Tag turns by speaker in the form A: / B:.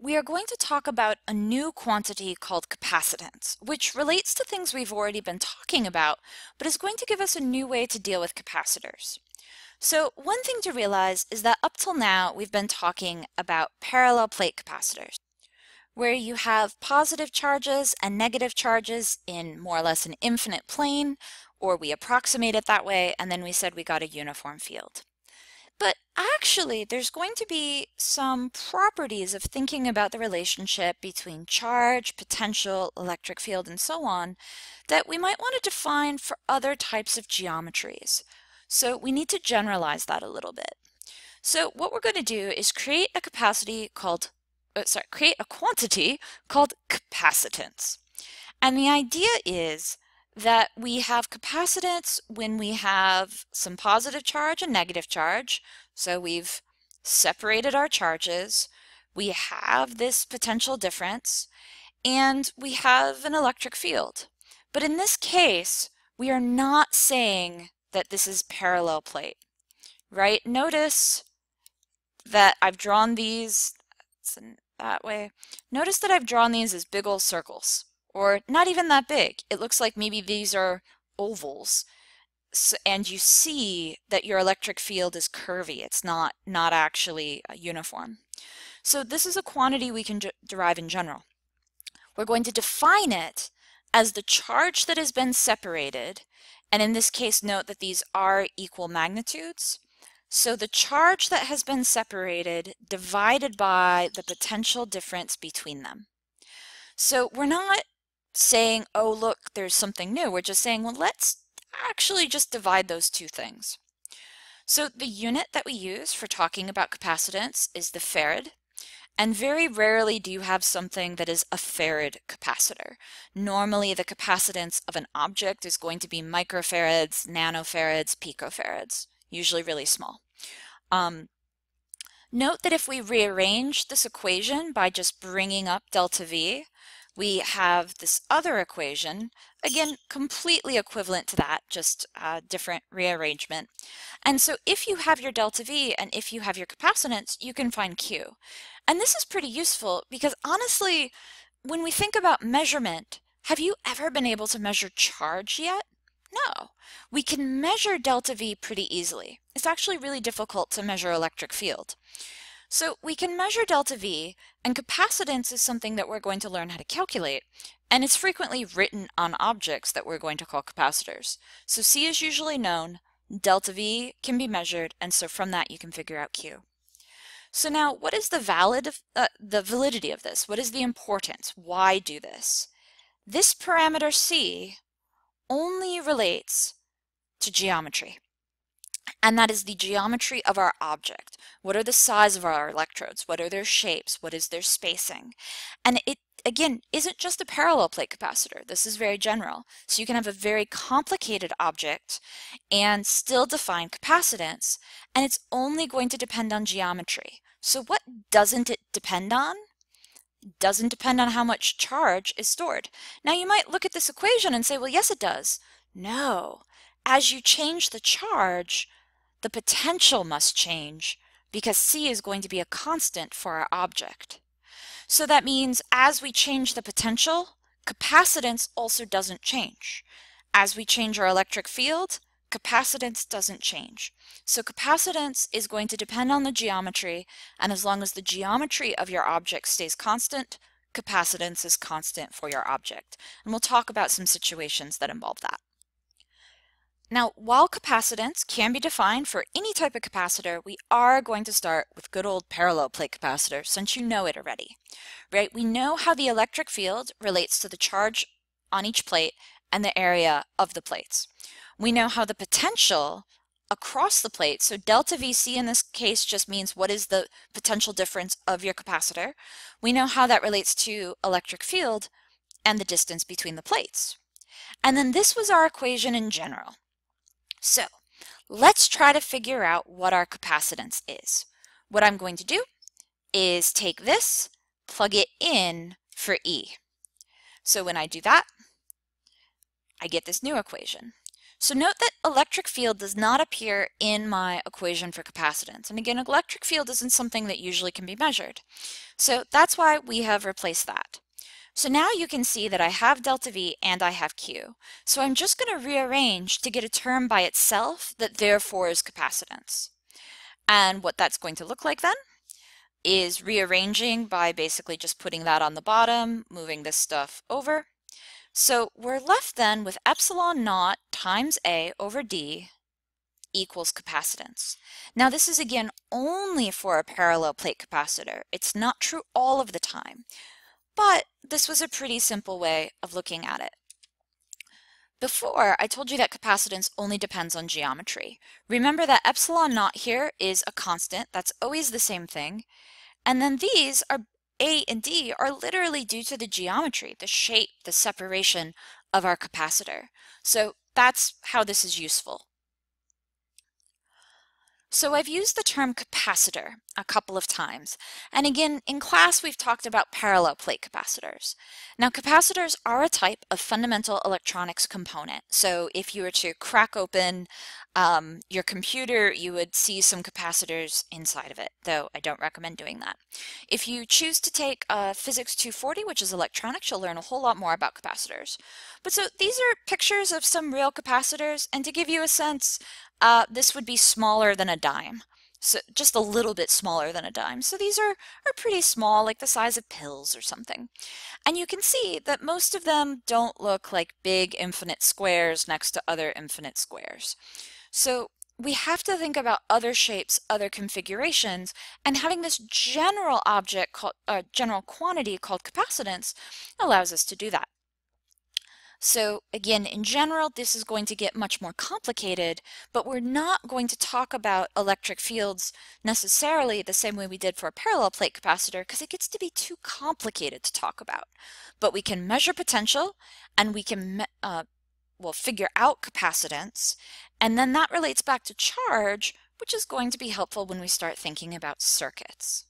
A: We are going to talk about a new quantity called capacitance, which relates to things we've already been talking about, but is going to give us a new way to deal with capacitors. So one thing to realize is that up till now, we've been talking about parallel plate capacitors, where you have positive charges and negative charges in more or less an infinite plane, or we approximate it that way, and then we said we got a uniform field. But actually, there's going to be some properties of thinking about the relationship between charge, potential, electric field, and so on that we might want to define for other types of geometries. So we need to generalize that a little bit. So what we're going to do is create a quantity called capacitance. And the idea is that we have capacitance when we have some positive charge and negative charge. So we've separated our charges, we have this potential difference, and we have an electric field. But in this case, we are not saying that this is parallel plate, right? Notice that I've drawn these, that way. Notice that I've drawn these as big old circles. Or not even that big. It looks like maybe these are ovals. So, and you see that your electric field is curvy. It's not actually uniform. So this is a quantity we can derive in general. We're going to define it as the charge that has been separated. And in this case, note that these are equal magnitudes. So the charge that has been separated divided by the potential difference between them. So we're not saying, oh, look, there's something new. We're just saying, well, let's actually just divide those two things. So the unit that we use for talking about capacitance is the farad, and very rarely do you have something that is a farad capacitor. Normally the capacitance of an object is going to be microfarads, nanofarads, picofarads, usually really small. Note that if we rearrange this equation by just bringing up delta V, we have this other equation, again, completely equivalent to that, just a different rearrangement. And so if you have your delta V and if you have your capacitance, you can find Q. And this is pretty useful because honestly, when we think about measurement, have you ever been able to measure charge yet? No. We can measure delta V pretty easily. It's actually really difficult to measure electric field. So we can measure delta V, and capacitance is something that we're going to learn how to calculate, and it's frequently written on objects that we're going to call capacitors. So C is usually known, delta V can be measured, and so from that you can figure out Q. So now what is the validity of this? What is the importance? Why do this? This parameter C only relates to geometry. And that is the geometry of our object. What are the size of our electrodes? What are their shapes? What is their spacing? And it, again, isn't just a parallel plate capacitor. This is very general. So you can have a very complicated object and still define capacitance, and it's only going to depend on geometry. So what doesn't it depend on? It doesn't depend on how much charge is stored. Now you might look at this equation and say, well, yes, it does. No. As you change the charge, the potential must change because C is going to be a constant for our object. So that means as we change the potential, capacitance also doesn't change. As we change our electric field, capacitance doesn't change. So capacitance is going to depend on the geometry, and as long as the geometry of your object stays constant, capacitance is constant for your object. And we'll talk about some situations that involve that. Now, while capacitance can be defined for any type of capacitor, we are going to start with good old parallel plate capacitor since you know it already, right? We know how the electric field relates to the charge on each plate and the area of the plates. We know how the potential across the plate, so delta VC in this case just means what is the potential difference of your capacitor. We know how that relates to electric field and the distance between the plates. And then this was our equation in general. So let's try to figure out what our capacitance is. What I'm going to do is take this, plug it in for E. So when I do that, I get this new equation. So note that electric field does not appear in my equation for capacitance. And again, electric field isn't something that usually can be measured. So that's why we have replaced that. So now you can see that I have delta V and I have Q. So I'm just going to rearrange to get a term by itself that therefore is capacitance. And what that's going to look like then is rearranging by basically just putting that on the bottom, moving this stuff over. So we're left then with epsilon naught times A over D equals capacitance. Now this is again only for a parallel plate capacitor. It's not true all of the time, but this was a pretty simple way of looking at it. Before, I told you that capacitance only depends on geometry. Remember that epsilon naught here is a constant, that's always the same thing, and then these are A and D are literally due to the geometry, the shape, the separation of our capacitor. So that's how this is useful. So I've used the term capacitor a couple of times. And again, in class, we've talked about parallel plate capacitors. Now, capacitors are a type of fundamental electronics component. So if you were to crack open your computer, you would see some capacitors inside of it, though I don't recommend doing that. If you choose to take Physics 240, which is electronics, you'll learn a whole lot more about capacitors. But so these are pictures of some real capacitors, and to give you a sense, this would be smaller than a dime, so just a little bit smaller than a dime. So these are pretty small, like the size of pills or something. And you can see that most of them don't look like big infinite squares next to other infinite squares. So we have to think about other shapes, other configurations, and having this general object called general quantity called capacitance allows us to do that. So again, in general, this is going to get much more complicated, but we're not going to talk about electric fields necessarily the same way we did for a parallel plate capacitor because it gets to be too complicated to talk about. But we can measure potential and we can figure out capacitance, and then that relates back to charge, which is going to be helpful when we start thinking about circuits.